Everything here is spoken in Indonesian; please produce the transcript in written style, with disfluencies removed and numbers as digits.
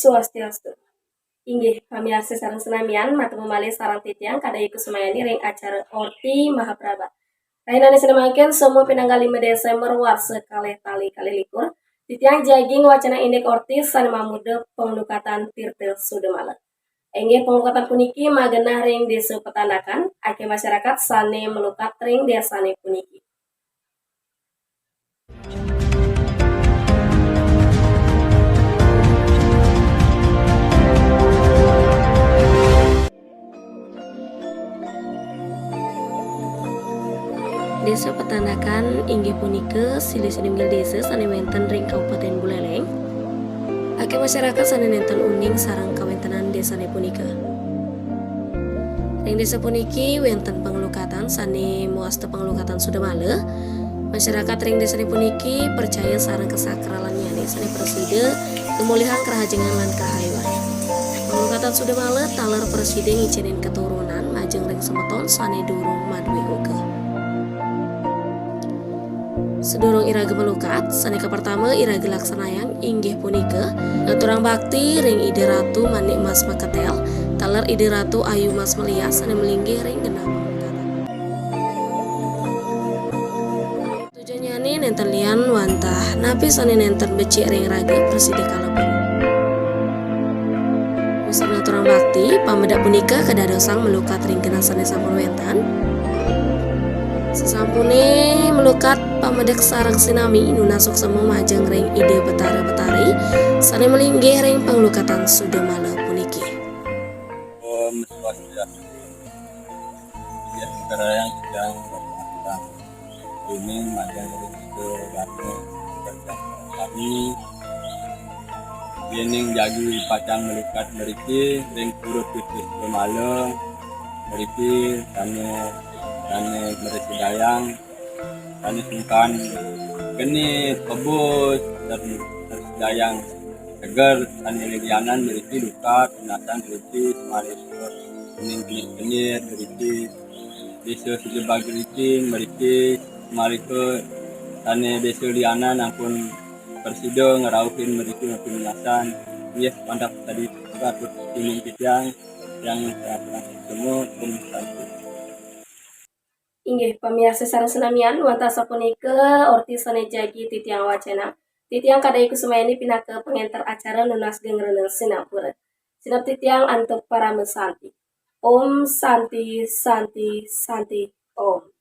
Swastiastu. Inggih pamiarsa sareng senamian matemu malih sareng titiang kadai kusumayani ring acara Orti Mahaprabha. Rahinane sinemaken semua pinanggal 5 Desember warsa kalih tali kali likur. Titiang jaging wacana indek Orti sanema muda penglukatan Tirta Sudamala. Inggih penglukatan puniki magenah ring desa petanakan ake masyarakat sane melukat ring desane puniki. Desa Petanakan inggih punika silih-silih desa sane wenten ring Kabupaten Buleleng. Ake masyarakat sane nenten uning sareng kawentenan desane punika. Ring desa puniki wenten pengelukatan sane muasta pengelukatan Sudamala. Masyarakat ring desane puniki percaya sareng kesakralannya sane preside kemulihan kerahajengan lan kahayuan. Pengelukatan Sudamala taler preside ngicinin keturunan majeng ring semeton sane durung maduwe uga. Sedurung iraga melukat, sanika pertama iraga laksanayang inggih punika ngaturang bakti ring ide ratu Manik Mas Makatel, taler ide ratu Ayu Mas Melias sane melinggih ring genah pemungkatan. Tujuannya nenten lian wantah napi sane nenten becik ring raga preside kalebet. Musim ngaturang bakti pamedak punika kadadosang melukat ring genah sane sampun wentan. Sesampune melukat pamedak sareng sinami nunasuk semu majeng ring ide betara-betari sane melinggih ring penglukatan Sudamala puniki. Om Swastiastu. Ya sekarang yang sedang berlangsung ini majeng ring ide batu kami yening jagi pacang melukat meriki ring turut titik Sudamala meriki Tane mereka dayang, tane sungkan, kini tebus dan dayang agar tane lilianan mereka luka, penasan mereka Malaysia, kenyir mereka, desa sejebak mereka tane desa lianan ampun persido ngerauhin mereka penasan, yes pandap tadi juga kuning kitang yang semua pun Inggih pamiarsa sareng senamian wantah sapunika Orti sane jagi titiang wacana. Titiang kadai kusumayani pinaka pengenter acara nunas gengreneng Singapura. Sinap titiang antuk para mesanti. Om Santi Santi Santi Om.